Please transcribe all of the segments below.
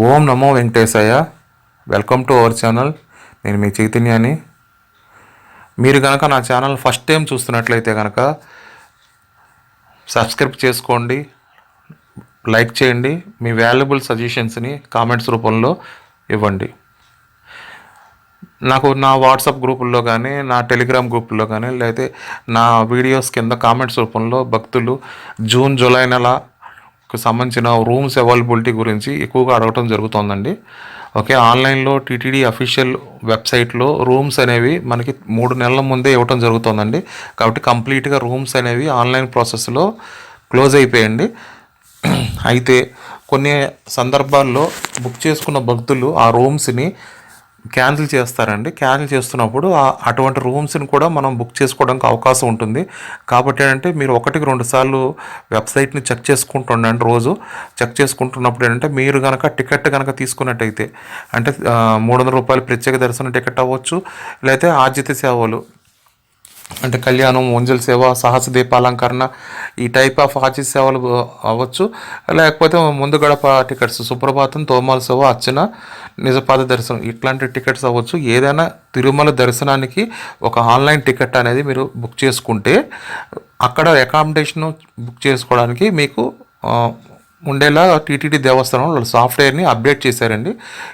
Om Namo Venkateshayya. Welcome to our channel. నేను మీ చైతన్యాన్ని. మీరు కనుక నా ఛానల్ ఫస్ట్ టైం చూస్తున్నట్లయితే కనుక సబ్స్క్రైబ్ చేసుకోండి, లైక్ చేయండి, మీ వాల్యుబుల్ సజెషన్స్ని కామెంట్స్ రూపంలో ఇవ్వండి. నాకు నా వాట్సాప్ గ్రూపుల్లో కానీ, నా టెలిగ్రామ్ గ్రూపుల్లో కానీ, లేకపోతే నా వీడియోస్ కింద కామెంట్స్ రూపంలో భక్తులు జూన్ జూలై నెలకు సంబంధించిన రూమ్స్ అవైలబిలిటీ గురించి ఎక్కువగా అడగటం జరుగుతుందండి. ఓకే, ఆన్లైన్లో టీటీడీ అఫీషియల్ వెబ్సైట్లో రూమ్స్ అనేవి మనకి 3 నెలల ముందే ఇవ్వటం జరుగుతుందండి. కాబట్టి కంప్లీట్గా రూమ్స్ అనేవి ఆన్లైన్ ప్రాసెస్లో క్లోజ్ అయిపోయండి. అయితే కొన్ని సందర్భాల్లో బుక్ చేసుకున్న భక్తులు ఆ రూమ్స్ని క్యాన్సిల్ చేస్తారండి. క్యాన్సిల్ చేస్తున్నప్పుడు అటువంటి రూమ్స్ని కూడా మనం బుక్ చేసుకోవడానికి అవకాశం ఉంటుంది. కాబట్టి ఏంటంటే మీరు 1-2 సార్లు వెబ్సైట్ని చెక్ చేసుకుంటుండండి. రోజు చెక్ చేసుకుంటున్నప్పుడు ఏంటంటే మీరు కనుక టికెట్ కనుక తీసుకున్నట్టయితే, అంటే 300 రూపాయలు ప్రత్యేక దర్శనం టికెట్ అవ్వచ్చు, లేకపోతే ఆర్జిత సేవలు అంటే కళ్యాణం, ఉంజల్ సేవ, సహస దీపాలంకరణ, ఈ టైప్ ఆఫ్ ఆర్జిత సేవలు అవ్వచ్చు, లేకపోతే ముందు గడప టికెట్స్, సుప్రభాతం, తోమాల సేవ, అర్చన, నిజపాద దర్శనం ఇట్లాంటి టికెట్స్ అవ్వచ్చు. ఏదైనా తిరుమల దర్శనానికి ఒక ఆన్లైన్ టికెట్ అనేది మీరు బుక్ చేసుకుంటే అక్కడ అకామిడేషన్ బుక్ చేసుకోవడానికి మీకు ఉండేలా టీటీడీ దేవస్థానం వాళ్ళు సాఫ్ట్వేర్ని అప్డేట్ చేశారండి.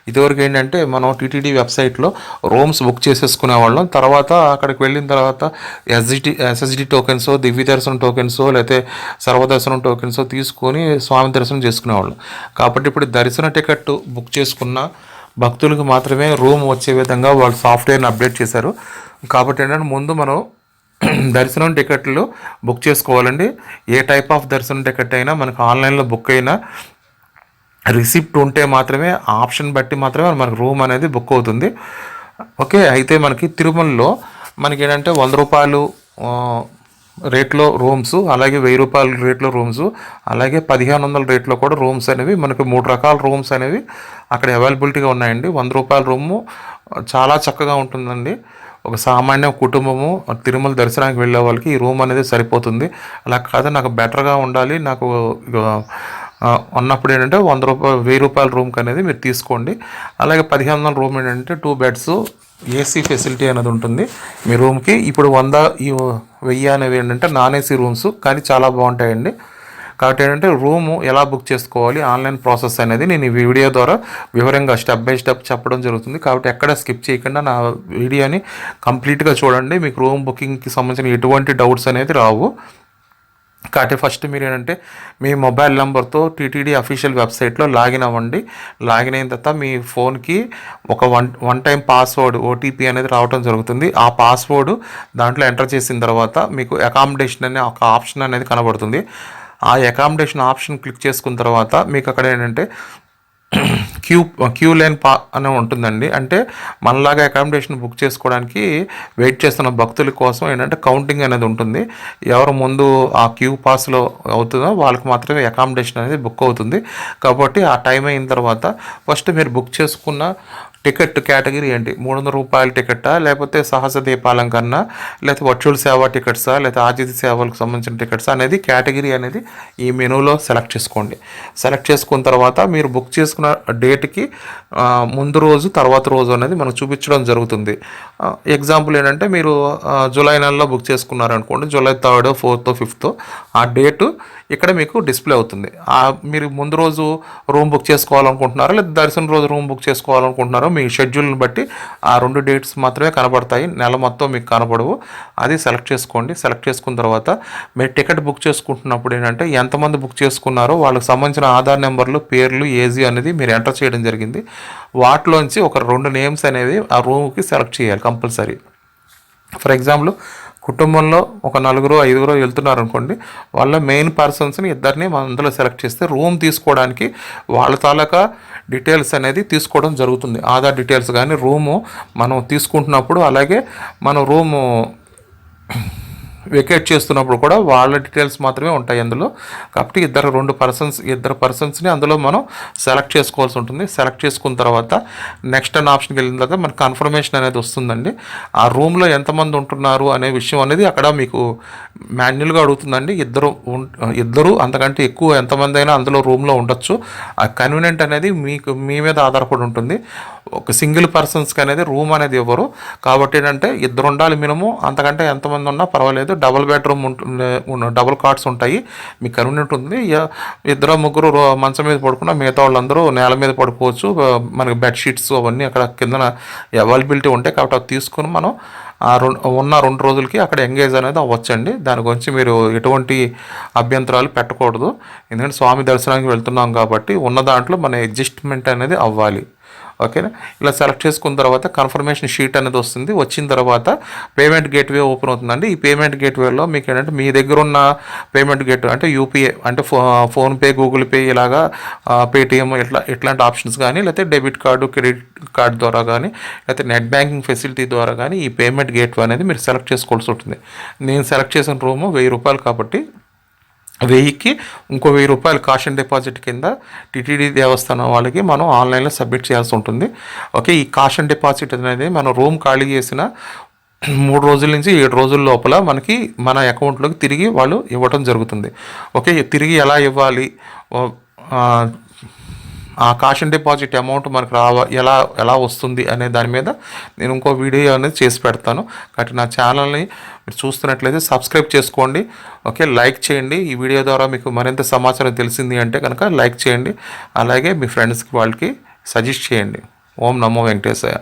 ఇదివరకు ఏంటంటే మనం టీటీడీ వెబ్సైట్లో రూమ్స్ బుక్ చేసేసుకునే వాళ్ళం. తర్వాత అక్కడికి వెళ్ళిన తర్వాత ఎస్ఎస్డి టోకెన్స్, దివ్య దర్శనం టోకెన్స్, లేకపోతే సర్వదర్శనం టోకెన్స్ తీసుకొని స్వామి దర్శనం చేసుకునేవాళ్ళం. కాబట్టి ఇప్పుడు దర్శన టికెట్ బుక్ చేసుకున్న భక్తులకు మాత్రమే రూమ్ వచ్చే విధంగా వాళ్ళు సాఫ్ట్వేర్ని అప్డేట్ చేశారు. కాబట్టి ఏంటంటే ముందు మనం దర్శనం టికెట్లు బుక్ చేసుకోవాలండి. ఏ టైప్ ఆఫ్ దర్శనం టికెట్ అయినా మనకు ఆన్లైన్లో బుక్ అయినా రిసిప్ట్ ఉంటే మాత్రమే, ఆప్షన్ బట్టి మాత్రమే మనకు రూమ్ అనేది బుక్ అవుతుంది. ఓకే, అయితే మనకి తిరుమలలో మనకి ఏంటంటే 100 రూపాయలు రేట్లో రూమ్స్, అలాగే 1000 రూపాయల రేట్లో రూమ్స్, అలాగే 1500 రేట్లో కూడా రూమ్స్ అనేవి మనకు 3 రకాల రూమ్స్ అనేవి అక్కడ అవైలబిలిటీగా ఉన్నాయండి. 100 రూపాయల రూము చాలా చక్కగా ఉంటుందండి. ఒక సామాన్య కుటుంబము తిరుమల దర్శనానికి వెళ్ళే వాళ్ళకి ఈ రూమ్ అనేది సరిపోతుంది. అలా కాదు నాకు బెటర్గా ఉండాలి నాకు అన్నప్పుడు ఏంటంటే 1000 రూపాయల రూమ్కి అనేది మీరు తీసుకోండి. అలాగే 1500 రూమ్ ఏంటంటే 2 బెడ్స్, ఏసీ ఫెసిలిటీ అనేది ఉంటుంది మీ రూమ్కి. ఇప్పుడు 1000 అనేవి ఏంటంటే నాన్ ఏసీ రూమ్స్, కానీ చాలా బాగుంటాయండి. కాబట్టి ఏంటంటే రూము ఎలా బుక్ చేసుకోవాలి, ఆన్లైన్ ప్రాసెస్ అనేది నేను ఈ వీడియో ద్వారా వివరంగా స్టెప్ బై స్టెప్ చెప్పడం జరుగుతుంది. కాబట్టి ఎక్కడ స్కిప్ చేయకుండా నా వీడియోని కంప్లీట్గా చూడండి. మీకు రూమ్ బుకింగ్కి సంబంధించిన ఎటువంటి డౌట్స్ అనేది రావు. కాబట్టి ఫస్ట్ మీరు ఏంటంటే మీ మొబైల్ నెంబర్తో టీటీడీ అఫీషియల్ వెబ్సైట్లో లాగిన్ అవ్వండి. లాగిన్ అయిన తర్వాత మీ ఫోన్కి ఒక వన్ టైం పాస్వర్డ్, ఓటీపీ అనేది రావడం జరుగుతుంది. ఆ పాస్వర్డ్ దాంట్లో ఎంటర్ చేసిన తర్వాత మీకు అకామిడేషన్ అనే ఒక ఆప్షన్ అనేది కనబడుతుంది. ఆ అకామిడేషన్ ఆప్షన్ క్లిక్ చేసుకున్న తర్వాత మీకు అక్కడ ఏంటంటే క్యూ లైన్ అని ఉంటుందండి. అంటే మనలాగా అకామిడేషన్ బుక్ చేసుకోవడానికి వెయిట్ చేస్తున్న భక్తుల కోసం ఏంటంటే కౌంటింగ్ అనేది ఉంటుంది. ఎవరు ముందు ఆ క్యూ పాస్లో అవుతుందో వాళ్ళకి మాత్రమే అకామిడేషన్ అనేది బుక్ అవుతుంది. కాబట్టి ఆ టైం అయిన తర్వాత ఫస్ట్ మీరు బుక్ చేసుకున్న టికెట్ కేటగిరీ ఏంటి, 300 రూపాయల టికెట్టా, లేకపోతే సహజ దీపాలంకరణ, లేకపోతే వర్చువల్ సేవా టికెట్సా, లేకపోతే ఆర్జిత సేవలకు సంబంధించిన టికెట్సా అనేది కేటగిరీ అనేది ఈ మెనూలో సెలెక్ట్ చేసుకోండి. సెలెక్ట్ చేసుకున్న తర్వాత మీరు బుక్ చేసుకున్న డేట్కి ముందు రోజు తర్వాత రోజు అనేది మనకు చూపించడం జరుగుతుంది. ఎగ్జాంపుల్ ఏంటంటే మీరు జూలై నెలలో book చేసుకున్నారనుకోండి, July 3rd, 4th, 5th ఆ డేటు ఇక్కడ మీకు డిస్ప్లే అవుతుంది. మీరు ముందు రోజు రూమ్ బుక్ చేసుకోవాలనుకుంటున్నారో లేదా దర్శనం రోజు రూమ్ బుక్ చేసుకోవాలనుకుంటున్నారో మీ షెడ్యూల్ని బట్టి ఆ 2 డేట్స్ మాత్రమే కనబడతాయి, నెల మొత్తం మీకు కనబడవు. అది సెలెక్ట్ చేసుకోండి. సెలెక్ట్ చేసుకున్న తర్వాత మీరు టికెట్ బుక్ చేసుకుంటున్నప్పుడు ఏంటంటే ఎంతమంది బుక్ చేసుకున్నారో వాళ్ళకి సంబంధించిన ఆధార్ నెంబర్లు, పేర్లు, ఏజ్ అనేది మీరు ఎంటర్ చేయడం జరిగింది. వాటిలోంచి ఒక 2 నేమ్స్ అనేవి ఆ రూమ్కి సెలెక్ట్ చేయాలి కంపల్సరీ. ఫర్ ఎగ్జాంపుల్ కుటుంబంలో ఒక 4-5 వెళ్తున్నారు అనుకోండి, వాళ్ళ మెయిన్ పర్సన్స్ని ఇద్దరిని మనం అందులో సెలెక్ట్ చేస్తే రూమ్ తీసుకోవడానికి వాళ్ళ తాలూకా డీటెయిల్స్ అనేది తీసుకోవడం జరుగుతుంది. ఆధార్ డీటెయిల్స్ కానీ రూము మనం తీసుకుంటున్నప్పుడు, అలాగే మనం రూము వెకేట్ చేస్తున్నప్పుడు కూడా వాళ్ళ డీటెయిల్స్ మాత్రమే ఉంటాయి అందులో. కాబట్టి ఇద్దరు పర్సన్స్ని అందులో మనం సెలెక్ట్ చేసుకోవాల్సి ఉంటుంది. సెలెక్ట్ చేసుకున్న తర్వాత నెక్స్ట్ అనే ఆప్షన్కి వెళ్ళిన తర్వాత మనకు కన్ఫర్మేషన్ అనేది వస్తుందండి. ఆ రూమ్లో ఎంతమంది ఉంటున్నారు అనే విషయం అనేది అక్కడ మీకు మాన్యువల్గా అడుగుతుందండి. ఇద్దరు అంతకంటే ఎక్కువ ఎంతమంది అయినా అందులో రూమ్లో ఉండొచ్చు. ఆ కన్వీనియంట్ అనేది మీ మీద ఆధారపడి ఉంటుంది. ఒక సింగిల్ పర్సన్స్కి అనేది రూమ్ అనేది ఇవ్వరు. కాబట్టి ఏంటంటే ఇద్దరు ఉండాలి మినిమం. అంతకంటే ఎంతమంది ఉన్నా పర్వాలేదు. డబుల్ బెడ్రూమ్ డబుల్ కాట్స్ ఉంటాయి. మీకు కన్వీనియంట్ ఉంది. ఇద్దరు ముగ్గురు మంచం మీద పడుకున్నా మిగతా వాళ్ళందరూ నేల మీద పడుకోవచ్చు. మనకి బెడ్షీట్స్ అవన్నీ అక్కడ కిందన అవైలబిలిటీ ఉంటాయి. కాబట్టి అవి తీసుకుని మనం ఆ 2 రోజులకి అక్కడ ఎంగేజ్ అనేది అవ్వచ్చండి. దాని గురించి మీరు ఎటువంటి అభ్యంతరాలు పెట్టకూడదు. ఎందుకంటే స్వామి దర్శనానికి వెళ్తున్నాం కాబట్టి ఉన్న దాంట్లో మన అడ్జస్ట్మెంట్ అనేది అవ్వాలి. ఓకేనా. ఇలా సెలెక్ట్ చేసుకున్న తర్వాత కన్ఫర్మేషన్ షీట్ అనేది వస్తుంది. వచ్చిన తర్వాత పేమెంట్ గేట్వే ఓపెన్ అవుతుందండి. ఈ పేమెంట్ గేట్వేలో మీకు ఏంటంటే మీ దగ్గర ఉన్న పేమెంట్ గేట్ అంటే యూపీఐ అంటే ఫోన్పే, గూగుల్ పే, ఇలాగా పేటిఎం ఇట్లాంటి ఆప్షన్స్ కానీ, లేకపోతే డెబిట్ కార్డు, క్రెడిట్ కార్డు ద్వారా కానీ, లేకపోతే నెట్ బ్యాంకింగ్ ఫెసిలిటీ ద్వారా కానీ ఈ పేమెంట్ గేట్వే అనేది మీరు సెలెక్ట్ చేసుకోవాల్సి ఉంటుంది. నేను సెలెక్ట్ చేసిన రూము 1000 రూపాయలు కాబట్టి 1000కి ఇంకో 1000 రూపాయలు కాష్ అండ్ డిపాజిట్ కింద టీటీడీ దేవస్థానం వాళ్ళకి మనం ఆన్లైన్లో సబ్మిట్ చేయాల్సి ఉంటుంది. ఓకే. ఈ కాష్ అండ్ డిపాజిట్ అనేది మనం రూమ్ ఖాళీ చేసిన 3 రోజుల నుంచి 7 రోజుల లోపల మనకి మన అకౌంట్లోకి తిరిగి వాళ్ళు ఇవ్వటం జరుగుతుంది. ఓకే. తిరిగి ఎలా ఇవ్వాలి, ఆ కాష్ అండ్ డిపాజిట్ అమౌంట్ మనకు ఎలా వస్తుంది అనే దాని మీద నేను ఇంకో వీడియో అనేది చేసి పెడతాను. కాబట్టి నా ఛానల్ని మీరు చూస్తున్నట్లయితే సబ్స్క్రైబ్ చేసుకోండి. ఓకే. లైక్ చేయండి. ఈ వీడియో ద్వారా మీకు మరింత సమాచారం తెలిసింది అంటే కనుక లైక్ చేయండి. అలాగే మీ ఫ్రెండ్స్కి వాళ్ళకి సజెస్ట్ చేయండి. ఓం నమో వెంకటేశాయ.